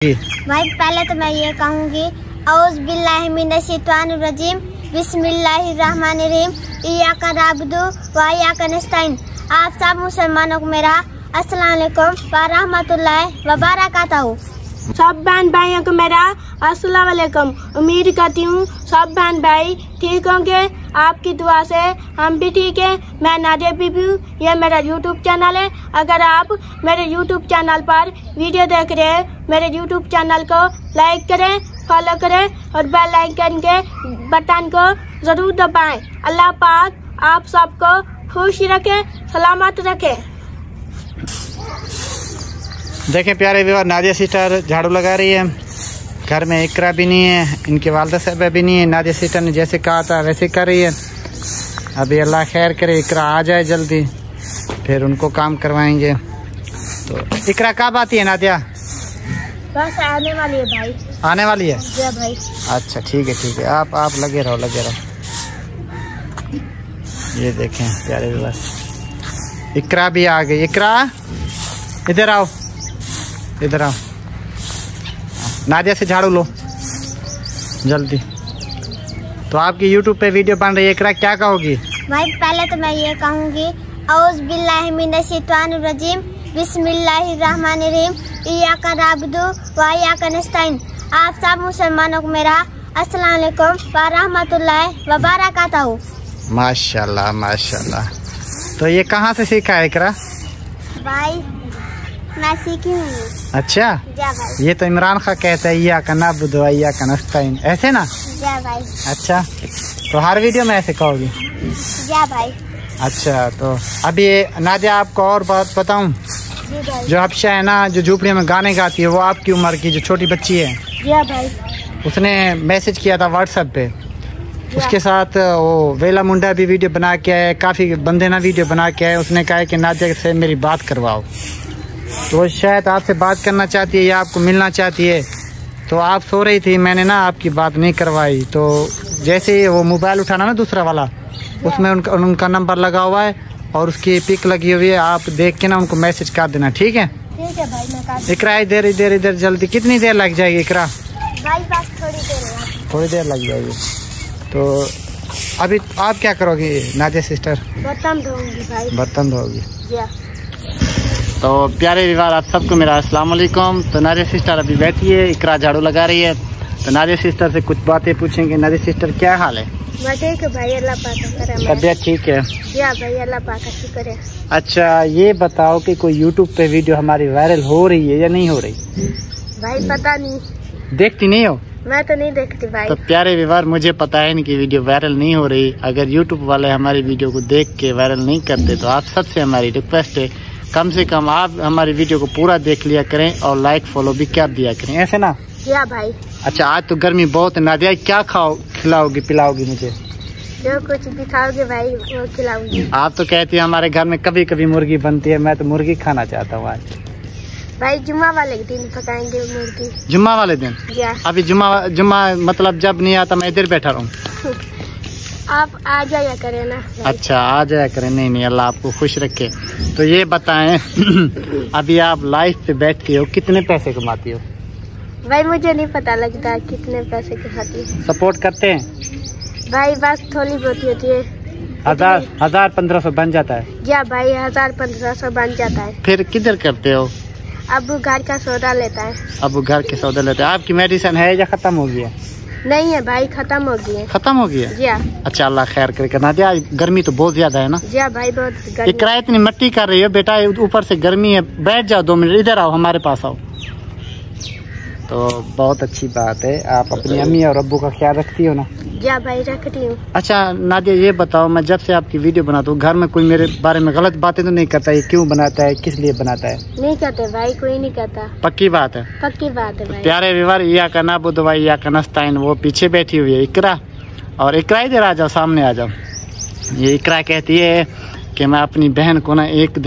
भाई पहले तो मैं ये कहूँगी औज़ बिल्लाहि मिनश शैतानिर रजीम बिस्मिल्लाहिर्रहमानिर्रहीम इय्याका नअबुदु व इय्याका नस्तईन। आप सब मुसलमानों को मेरा अस्सलाम वालेकुम व रहमतुल्लाहि व बरकातहू। सब बहन भाइयों को मेरा अस्सलाम वालेकुम। उम्मीद करती हूँ सब बहन भाई ठीक होंगे, आपकी दुआ से हम भी ठीक है। मैं नादिया बीबी हूँ, यह मेरा यूट्यूब चैनल है। अगर आप मेरे यूट्यूब चैनल पर वीडियो देख रहे हैं, मेरे यूट्यूब चैनल को लाइक करें, फॉलो करें और बेल आइकन के बटन को जरूर दबाएं। अल्लाह पाक आप सबको खुश रखे, सलामत रखे। देखें प्यारे व्यूअर, नादिया सिस्टर झाड़ू लगा रही है। घर में इकरा भी नहीं है, इनके वालदा साहब भी नहीं है। नादिया सिस्टर ने जैसे कहा था वैसे कर रही है। अभी अल्लाह खैर करे, इकरा आ जाए जल्दी, फिर उनको काम करवाएंगे। तो इकरा कब आती है नादिया? बस आने वाली है भाई। आने वाली है? जी भाई। अच्छा ठीक है, आप लगे रहो। ये देखें प्यारे व्यूअर, इकरा भी आ गई। इकरा इधर आओ। नादिया से झाड़ू लो जल्दी। तो आपकी यूट्यूब पे वीडियो बन रही है, इकरा क्या कहोगी? भाई पहले तो मैं ये कहूँगी औज़ बिल्लाहि मिनश शैतानिर रजीम बिस्मिल्लाहिर्रहमानिर्रहीम इय्याका नअबुदु व इय्याका नस्तईन। आप सब मुसलमानों को मेरा अस्सलाम वालेकुम व रहमतुल्लाहि व बरकातहू। माशाल्लाह। तो ये कहाँ से सीखा है इकरा? भाई मैं सीखी हूँ। अच्छा जा भाई। ये तो इमरान खान कहता है इय्याका नअबुदु व इय्याका नस्तईन, ऐसे ना? जा भाई। अच्छा, तो हर वीडियो में ऐसे कहोगी? जा भाई। अच्छा, तो अभी नादिया आपको और बात बताऊं, जो हफ्शा है ना, जो झूपड़ी में गाने गाती है, वो आपकी उम्र की जो छोटी बच्ची है। जी भाई। उसने मैसेज किया था व्हाट्सएप पे, उसके साथ वो वेला मुंडा भी वीडियो बना के आए, काफ़ी बंदे ना वीडियो बना के आए। उसने कहा कि नादिया से मेरी बात करवाओ। तो वो शायद आपसे बात करना चाहती है या आपको मिलना चाहती है। तो आप सो रही थी, मैंने ना आपकी बात नहीं करवाई। तो जैसे ही वो मोबाइल उठाना ना दूसरा वाला, उसमें उनका नंबर लगा हुआ है और उसकी पिक लगी हुई है। आप देख के ना उनको मैसेज कर देना, ठीक है? ठीक है भाई, मैं कर। इकरा इधर जल्दी। कितनी देर लग जाएगी इकरा? भाई बस थोड़ी देर लग जाएगी। तो अभी आप क्या करोगी नादिया सिस्टर? बर्तन धोऊंगी भाई। बर्तन धोगी। जी। तो प्यारे विवार, आप सबको मेरा अस्सलाम वालेकुम। तो नादिया सिस्टर अभी बैठी है, इकरा झाड़ू लगा रही है। तो नादिया सिस्टर से कुछ बातें पूछेंगे। नादिया सिस्टर क्या हाल है? मैं ठीक है भाई, अल्लाह पाक का करम है। तबीयत ठीक है? जी भाई, अल्लाह पाक का शुक्र है। अच्छा, ये बताओ कि कोई यूट्यूब पे वीडियो हमारी वायरल हो रही है या नहीं हो रही? भाई पता नहीं, देखती नहीं हो? मैं तो नहीं देखती भाई। तो प्यारे विवार, मुझे पता है कि वीडियो वायरल नहीं हो रही। अगर यूट्यूब वाले हमारी वीडियो को देख के वायरल नहीं करते, तो आप सबसे हमारी रिक्वेस्ट है, कम से कम आप हमारी वीडियो को पूरा देख लिया करें और लाइक फॉलो भी कर दिया करें, ऐसे ना? जी भाई। अच्छा, आज तो गर्मी बहुत है। नादिया क्या खिलाओगी पिलाओगी मुझे? जो कुछ भी खाओगे भाई वो खिलाऊंगी। आप तो कहती है हमारे घर में कभी कभी मुर्गी बनती है, मैं तो मुर्गी खाना चाहता हूँ आज। भाई जुम्मा वाले दिन पकाएंगे मुर्गी। जुम्मा वाले दिन? अभी जुम्मा मतलब जब नहीं आता मैं इधर बैठा रहूँ? आप आ जाया करें ना। अच्छा, आ जाया करें। नहीं, अल्लाह आपको खुश रखे। तो ये बताएं अभी आप लाइफ पे बैठती हो, कितने पैसे कमाती हो? भाई मुझे नहीं पता लगता कितने पैसे कमाती हो। सपोर्ट करते हैं भाई? बस थोड़ी बहुत होती है। 1000-1500 बन जाता है? जी भाई, 1000-1500 बन जाता है। फिर किधर करते हो? अब घर का सौदा लेता है। अब घर के सौदा लेते हैं। आपकी मेडिसिन है या खत्म हो गया? नहीं है भाई, खत्म हो गई है। खत्म हो गया? जी। अच्छा, अल्लाह खैर करे। नादिया, गर्मी तो बहुत ज्यादा है ना? जी भाई, बहुत गर्मी। इकरा इतनी मट्टी कर रही है बेटा, ऊपर से गर्मी है। बैठ जाओ 2 मिनट, इधर आओ, हमारे पास आओ। तो बहुत अच्छी बात है, आप अपनी अम्मी और अब्बू का ख्याल रखती हो ना? जी भाई, रखती हूँ। अच्छा नादिया, ये बताओ, मैं जब से आपकी वीडियो बनाता हूँ, घर में कोई मेरे बारे में गलत बातें तो नहीं करता? ये क्यों बनाता है, किस लिए बनाता है? नहीं करते भाई, कोई नहीं करता। पक्की बात है? पक्की बात है भाई। प्यारे व्यूअर, इय्याका नअबुदु व इय्याका नस्तईन, वो पीछे बैठी हुई है इकरा। और इकरा इधर आ जाओ, सामने आ जाओ। ये इकरा कहती है कि मैं अपनी बहन को ना एक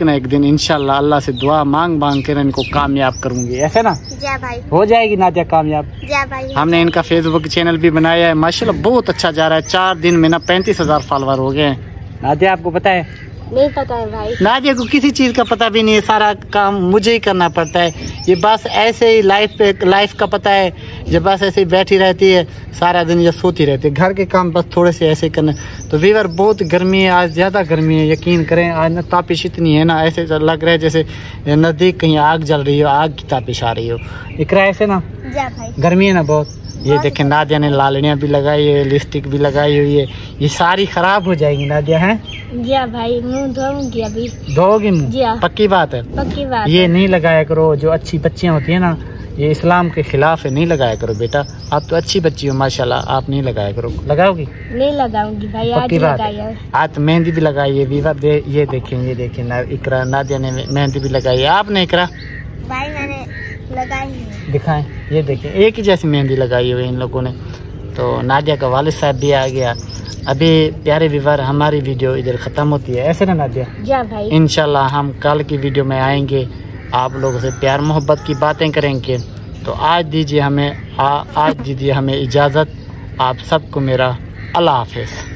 ना एक दिन इंशाल्लाह अल्लाह से दुआ मांग कर इनको कामयाब करूंगी, ऐसे ना? जा भाई। हो जाएगी नादिया कामयाब? जा भाई। हमने इनका फेसबुक चैनल भी बनाया है, माशाल्लाह बहुत अच्छा जा रहा है। 4 दिन में ना 35,000 फॉलोवर हो गए हैं। नादिया, आपको पता है नहीं पता है भाई। नादिया को किसी चीज का पता भी नहीं है, सारा काम मुझे ही करना पड़ता है। ये बस ऐसे ही लाइफ का पता है, जब बस ऐसे ही बैठी रहती है सारा दिन या सोती रहती है। घर के काम बस थोड़े से ऐसे करने। तो वीवर बहुत गर्मी है, आज ज्यादा गर्मी है, यकीन करें। आज ना तापिश इतनी है ना, ऐसे लग रहा है जैसे नजदीक कहीं आग जल रही हो, आग की तापिश आ रही हो। इकरा ऐसे ना गर्मी है ना बहुत। ये देखें नादिया ने लालनियाँ भी लगाई है, लिपस्टिक भी लगाई हुई है, ये सारी खराब हो जाएगी नादिया है। जी भाई, मुंह धोऊंगी अभी। धोगी मुंह? पक्की बात है? पक्की बात। ये नहीं लगाया करो, जो अच्छी बच्चियां होती है ना, ये इस्लाम के खिलाफ है, नहीं लगाया करो बेटा। आप तो अच्छी बच्ची हो माशाल्लाह, आप नहीं लगाया करो। लगाओगी? नहीं लगाऊंगी भाई, पक्की बात है। आज मेहंदी भी लगाई है वीवा, ये देखें इकरा नादिया ने मेहंदी भी लगाई है। आपने इकरा? भाई मैंने लगाई है। दिखाएं, ये देखें एक ही जैसी मेहंदी लगाई हुई इन लोगों ने। तो नादिया का वालिद साहब भी आ गया। अभी प्यारे व्यूअर, हमारी वीडियो इधर ख़त्म होती है, ऐसे ना नादिया? जी भाई। इंशाल्लाह हम कल की वीडियो में आएंगे, आप लोगों से प्यार मोहब्बत की बातें करेंगे। तो आज दीजिए हमें इजाज़त। आप सबको मेरा अल्लाह हाफिज़।